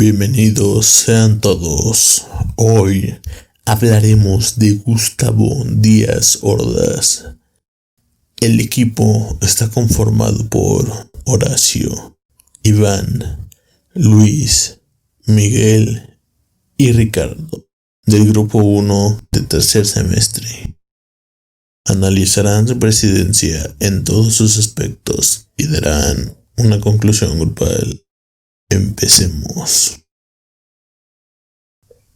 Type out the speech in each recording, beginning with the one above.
Bienvenidos sean todos. Hoy hablaremos de Gustavo Díaz Ordaz. El equipo está conformado por Horacio, Iván, Luis, Miguel y Ricardo, del grupo 1 de tercer semestre. Analizarán su presidencia en todos sus aspectos y darán una conclusión grupal. Empecemos.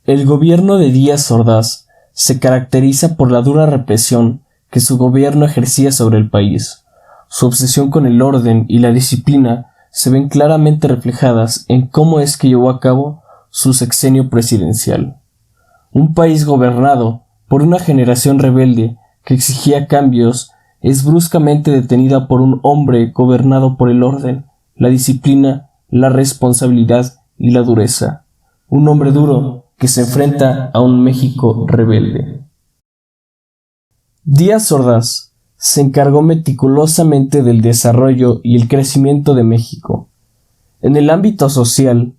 El gobierno de Díaz Ordaz se caracteriza por la dura represión que su gobierno ejercía sobre el país. Su obsesión con el orden y la disciplina se ven claramente reflejadas en cómo es que llevó a cabo su sexenio presidencial. Un país gobernado por una generación rebelde que exigía cambios es bruscamente detenida por un hombre gobernado por el orden, la disciplina, la responsabilidad y la dureza. Un hombre duro que se enfrenta a un México rebelde. Díaz Ordaz se encargó meticulosamente del desarrollo y el crecimiento de México. En el ámbito social,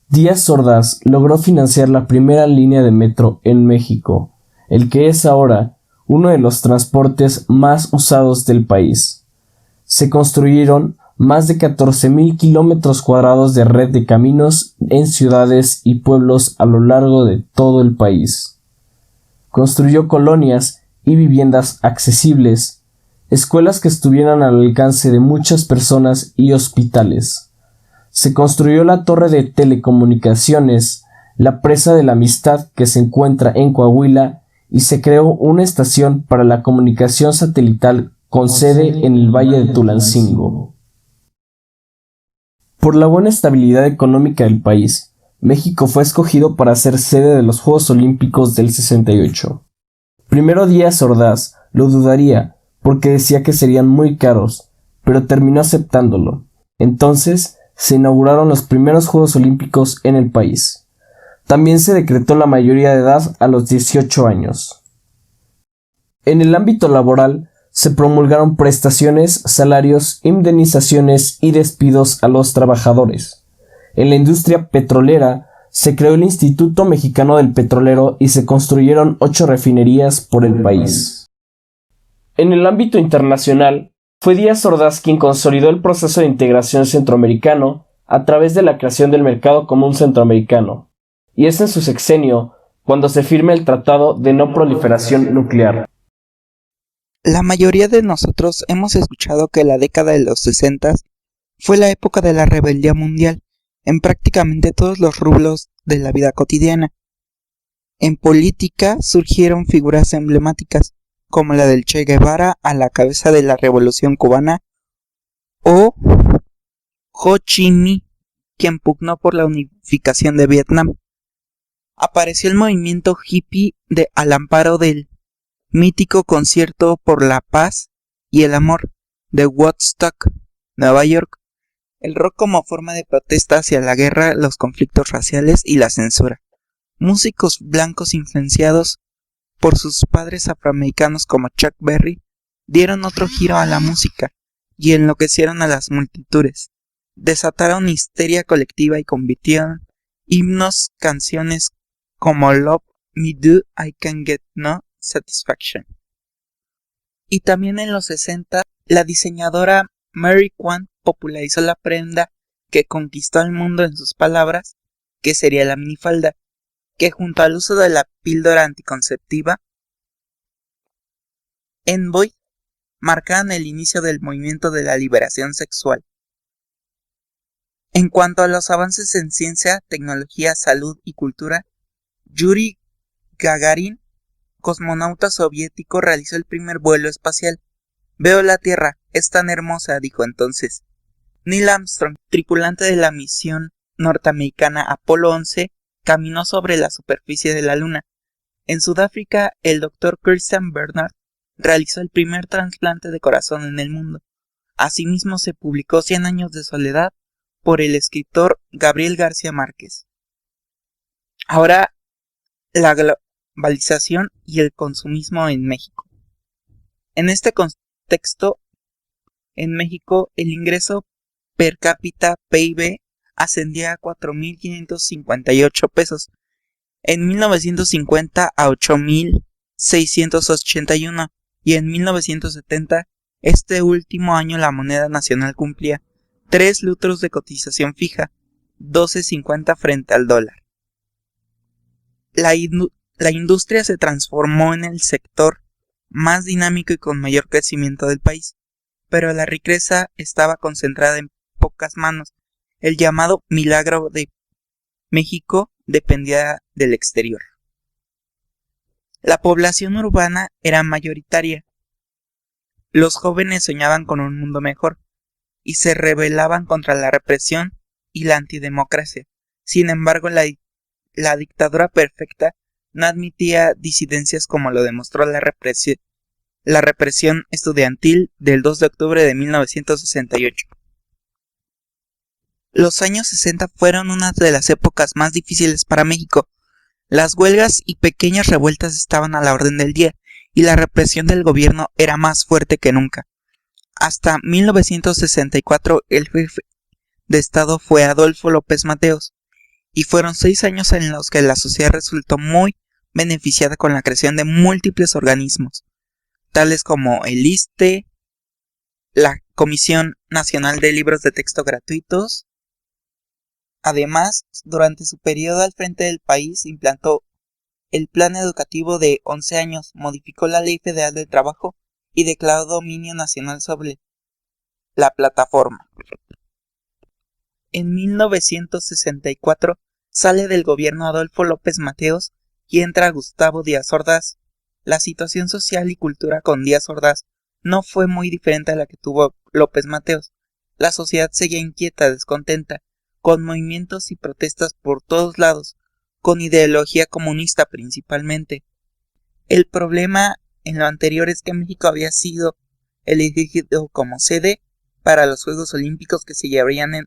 Díaz Ordaz logró financiar la primera línea de metro en México, el que es ahora uno de los transportes más usados del país. Se construyeron más de 14,000 kilómetros cuadrados de red de caminos en ciudades y pueblos a lo largo de todo el país. Construyó colonias y viviendas accesibles, escuelas que estuvieran al alcance de muchas personas y hospitales. Se construyó la torre de telecomunicaciones, la presa de la Amistad que se encuentra en Coahuila, y se creó una estación para la comunicación satelital con sede en el Valle de Tulancingo. Por la buena estabilidad económica del país, México fue escogido para ser sede de los Juegos Olímpicos del 68. Primero Díaz Ordaz lo dudaría porque decía que serían muy caros, pero terminó aceptándolo. Entonces se inauguraron los primeros Juegos Olímpicos en el país. También se decretó la mayoría de edad a los 18 años. En el ámbito laboral, se promulgaron prestaciones, salarios, indemnizaciones y despidos a los trabajadores. En la industria petrolera, se creó el Instituto Mexicano del Petrolero y se construyeron 8 refinerías por el país. En el ámbito internacional, fue Díaz Ordaz quien consolidó el proceso de integración centroamericano a través de la creación del Mercado Común Centroamericano, y es en su sexenio cuando se firma el Tratado de No Proliferación Nuclear. La mayoría de nosotros hemos escuchado que la década de los 60 fue la época de la rebeldía mundial en prácticamente todos los rubros de la vida cotidiana. En política surgieron figuras emblemáticas como la del Che Guevara a la cabeza de la Revolución Cubana o Ho Chi Minh, quien pugnó por la unificación de Vietnam. Apareció el movimiento hippie al amparo del mítico Concierto por la Paz y el Amor de Woodstock, Nueva York. El rock como forma de protesta hacia la guerra, los conflictos raciales y la censura. Músicos blancos influenciados por sus padres afroamericanos como Chuck Berry dieron otro giro a la música y enloquecieron a las multitudes. Desataron histeria colectiva y convirtieron himnos, canciones como Love Me Do, I Can Get No Satisfaction. Y también en los 60, la diseñadora Mary Quant popularizó la prenda que conquistó al mundo en sus palabras, que sería la minifalda, que junto al uso de la píldora anticonceptiva, Envoy, marcaron el inicio del movimiento de la liberación sexual. En cuanto a los avances en ciencia, tecnología, salud y cultura, Yuri Gagarin, cosmonauta soviético, realizó el primer vuelo espacial. Veo la Tierra, es tan hermosa, dijo entonces. Neil Armstrong, tripulante de la misión norteamericana Apolo 11, caminó sobre la superficie de la Luna. En Sudáfrica, el Dr. Christian Barnard realizó el primer trasplante de corazón en el mundo. Asimismo, se publicó 100 años de soledad por el escritor Gabriel García Márquez. Ahora, la globalización y el consumismo en México. En este contexto, en México, el ingreso per cápita PIB ascendía a 4.558 pesos, en 1950 a 8.681 y en 1970, este último año, la moneda nacional cumplía 3 lustros de cotización fija, 12.50 frente al dólar. La industria se transformó en el sector más dinámico y con mayor crecimiento del país, pero la riqueza estaba concentrada en pocas manos. El llamado milagro de México dependía del exterior. La población urbana era mayoritaria. Los jóvenes soñaban con un mundo mejor y se rebelaban contra la represión y la antidemocracia. Sin embargo, la dictadura perfecta no admitía disidencias, como lo demostró la represión estudiantil del 2 de octubre de 1968. Los años 60 fueron una de las épocas más difíciles para México. Las huelgas y pequeñas revueltas estaban a la orden del día y la represión del gobierno era más fuerte que nunca. Hasta 1964 el jefe de Estado fue Adolfo López Mateos, y fueron 6 años en los que la sociedad resultó muy beneficiada con la creación de múltiples organismos, tales como el ISSSTE, la Comisión Nacional de Libros de Texto Gratuitos. Además, durante su periodo al frente del país, implantó el Plan Educativo de 11 años, modificó la Ley Federal del Trabajo y declaró dominio nacional sobre la plataforma. En 1964 sale del gobierno Adolfo López Mateos y entra Gustavo Díaz Ordaz. La situación social y cultura con Díaz Ordaz no fue muy diferente a la que tuvo López Mateos. La sociedad seguía inquieta, descontenta, con movimientos y protestas por todos lados, con ideología comunista principalmente. El problema en lo anterior es que México había sido elegido como sede para los Juegos Olímpicos que se llevarían en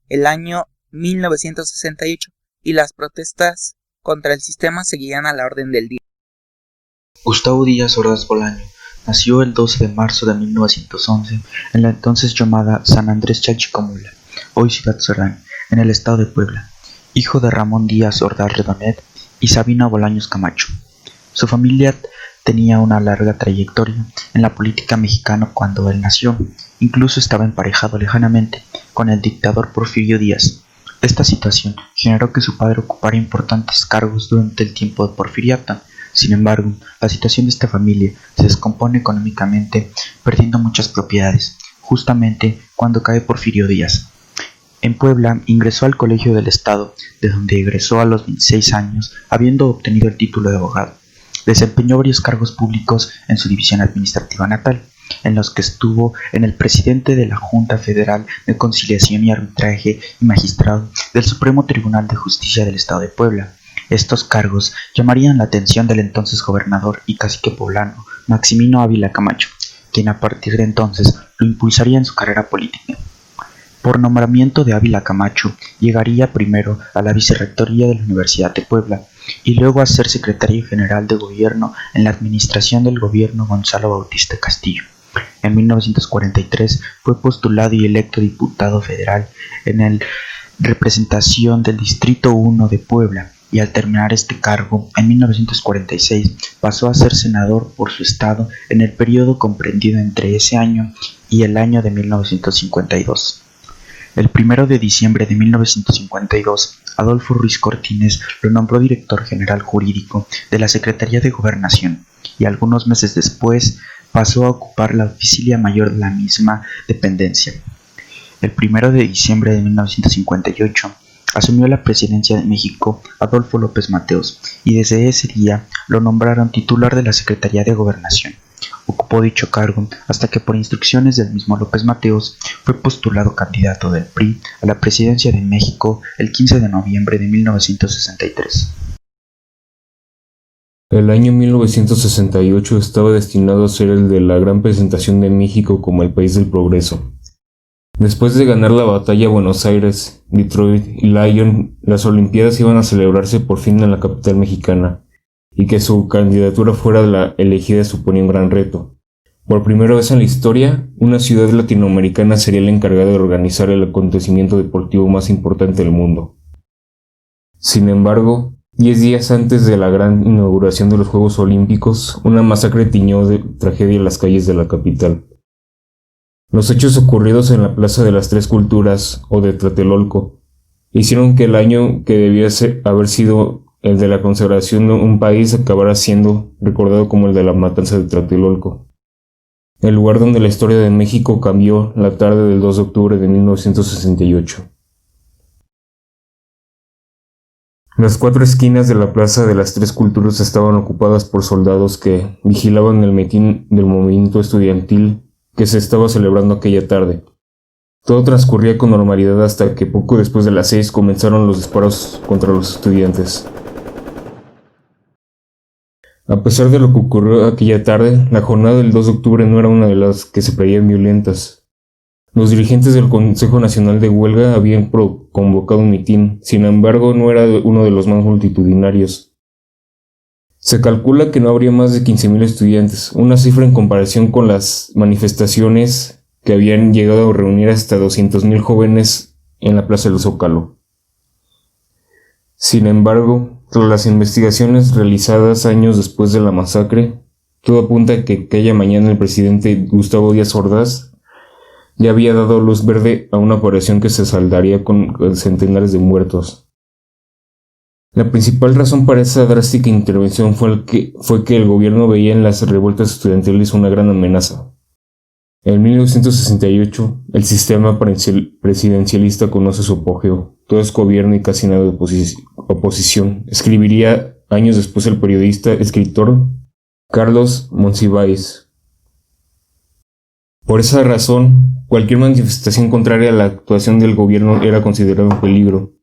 el año 1968 y las protestas contra el sistema seguían a la orden del día. Gustavo Díaz Ordaz Bolaño nació el 12 de marzo de 1911 en la entonces llamada San Andrés Chalchicomula, hoy Ciudad Serrano, en el estado de Puebla, hijo de Ramón Díaz Ordaz Redonet y Sabina Bolaños Camacho. Su familia tenía una larga trayectoria en la política mexicana cuando él nació, incluso estaba emparejado lejanamente con el dictador Porfirio Díaz. Esta situación generó que su padre ocupara importantes cargos durante el tiempo de Porfiriato. Sin embargo, la situación de esta familia se descompone económicamente, perdiendo muchas propiedades, justamente cuando cae Porfirio Díaz. En Puebla ingresó al Colegio del Estado, de donde egresó a los 26 años, habiendo obtenido el título de abogado. Desempeñó varios cargos públicos en su división administrativa natal, en los que estuvo en el presidente de la Junta Federal de Conciliación y Arbitraje y magistrado del Supremo Tribunal de Justicia del Estado de Puebla. Estos cargos llamarían la atención del entonces gobernador y cacique poblano Maximino Ávila Camacho, quien a partir de entonces lo impulsaría en su carrera política. Por nombramiento de Ávila Camacho, llegaría primero a la vicerrectoría de la Universidad de Puebla y luego a ser secretario general de gobierno en la administración del gobierno Gonzalo Bautista Castillo. En 1943 fue postulado y electo diputado federal en la representación del Distrito 1 de Puebla, y al terminar este cargo, en 1946, pasó a ser senador por su estado en el periodo comprendido entre ese año y el año de 1952. El 1 de diciembre de 1952, Adolfo Ruiz Cortines lo nombró director general jurídico de la Secretaría de Gobernación y algunos meses después pasó a ocupar la oficialía mayor de la misma dependencia. El 1 de diciembre de 1958 asumió la presidencia de México Adolfo López Mateos y desde ese día lo nombraron titular de la Secretaría de Gobernación. Ocupó dicho cargo hasta que por instrucciones del mismo López Mateos fue postulado candidato del PRI a la presidencia de México el 15 de noviembre de 1963. El año 1968 estaba destinado a ser el de la gran presentación de México como el país del progreso. Después de ganar la batalla Buenos Aires, Detroit y Lyon, las Olimpiadas iban a celebrarse por fin en la capital mexicana, y que su candidatura fuera la elegida suponía un gran reto. Por primera vez en la historia, una ciudad latinoamericana sería la encargada de organizar el acontecimiento deportivo más importante del mundo. Sin embargo, 10 días antes de la gran inauguración de los Juegos Olímpicos, una masacre tiñó de tragedia las calles de la capital. Los hechos ocurridos en la Plaza de las Tres Culturas, o de Tlatelolco, hicieron que el año que debía haber sido el de la consagración de un país acabara siendo recordado como el de la matanza de Tlatelolco, el lugar donde la historia de México cambió la tarde del 2 de octubre de 1968. Las 4 esquinas de la Plaza de las Tres Culturas estaban ocupadas por soldados que vigilaban el mitin del movimiento estudiantil que se estaba celebrando aquella tarde. Todo transcurría con normalidad hasta que poco después de las 6 comenzaron los disparos contra los estudiantes. A pesar de lo que ocurrió aquella tarde, la jornada del 2 de octubre no era una de las que se preveían violentas. Los dirigentes del Consejo Nacional de Huelga habían convocado un mitin, sin embargo no era uno de los más multitudinarios. Se calcula que no habría más de 15,000 estudiantes, una cifra en comparación con las manifestaciones que habían llegado a reunir hasta 200,000 jóvenes en la Plaza del Zócalo. Sin embargo, tras las investigaciones realizadas años después de la masacre, todo apunta a que aquella mañana el presidente Gustavo Díaz Ordaz ya había dado luz verde a una operación que se saldaría con centenares de muertos. La principal razón para esa drástica intervención fue que el gobierno veía en las revueltas estudiantiles una gran amenaza. En 1968, el sistema presidencialista conoce su apogeo. Todo es gobierno y casi nada de oposición. Escribiría años después el escritor Carlos Monsiváis. Por esa razón, cualquier manifestación contraria a la actuación del gobierno era considerada un peligro.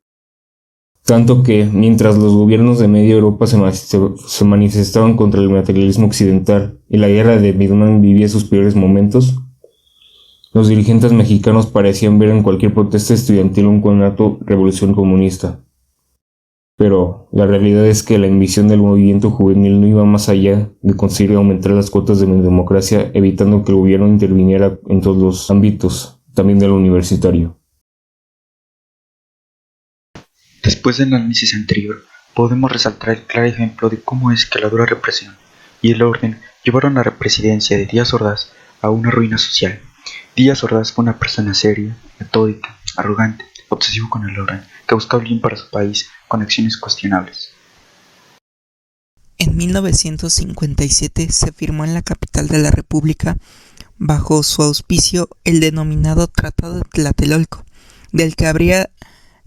Tanto que, mientras los gobiernos de media Europa se manifestaban contra el materialismo occidental y la guerra de Vietnam vivía sus peores momentos, los dirigentes mexicanos parecían ver en cualquier protesta estudiantil un conato revolución comunista. Pero la realidad es que la ambición del movimiento juvenil no iba más allá de conseguir aumentar las cuotas de democracia, evitando que el gobierno interviniera en todos los ámbitos, también del universitario. Después del análisis anterior, podemos resaltar el claro ejemplo de cómo es que la dura represión y el orden llevaron a la presidencia de Díaz Ordaz a una ruina social. Díaz Ordaz fue una persona seria, metódica, arrogante, obsesivo con el orden, que buscaba el bien para su país con acciones cuestionables. En 1957 se firmó en la capital de la República, bajo su auspicio, el denominado Tratado de Tlatelolco, del que habría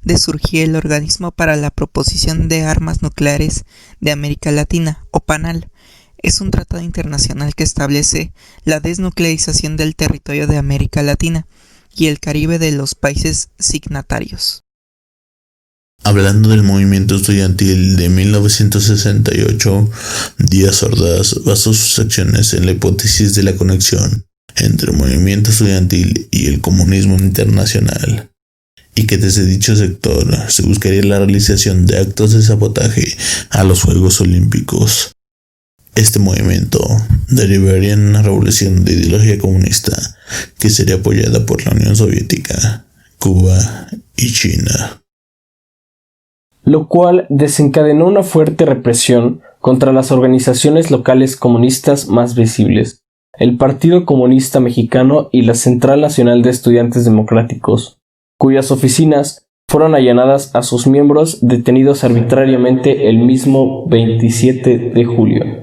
de surgir el Organismo para la Proposición de Armas Nucleares de América Latina, o PANAL. Es un tratado internacional que establece la desnuclearización del territorio de América Latina y el Caribe de los países signatarios. Hablando del movimiento estudiantil de 1968, Díaz Ordaz basó sus acciones en la hipótesis de la conexión entre el movimiento estudiantil y el comunismo internacional, y que desde dicho sector se buscaría la realización de actos de sabotaje a los Juegos Olímpicos. Este movimiento derivaría en una revolución de ideología comunista que sería apoyada por la Unión Soviética, Cuba y China, lo cual desencadenó una fuerte represión contra las organizaciones locales comunistas más visibles, el Partido Comunista Mexicano y la Central Nacional de Estudiantes Democráticos, cuyas oficinas fueron allanadas a sus miembros detenidos arbitrariamente el mismo 27 de julio.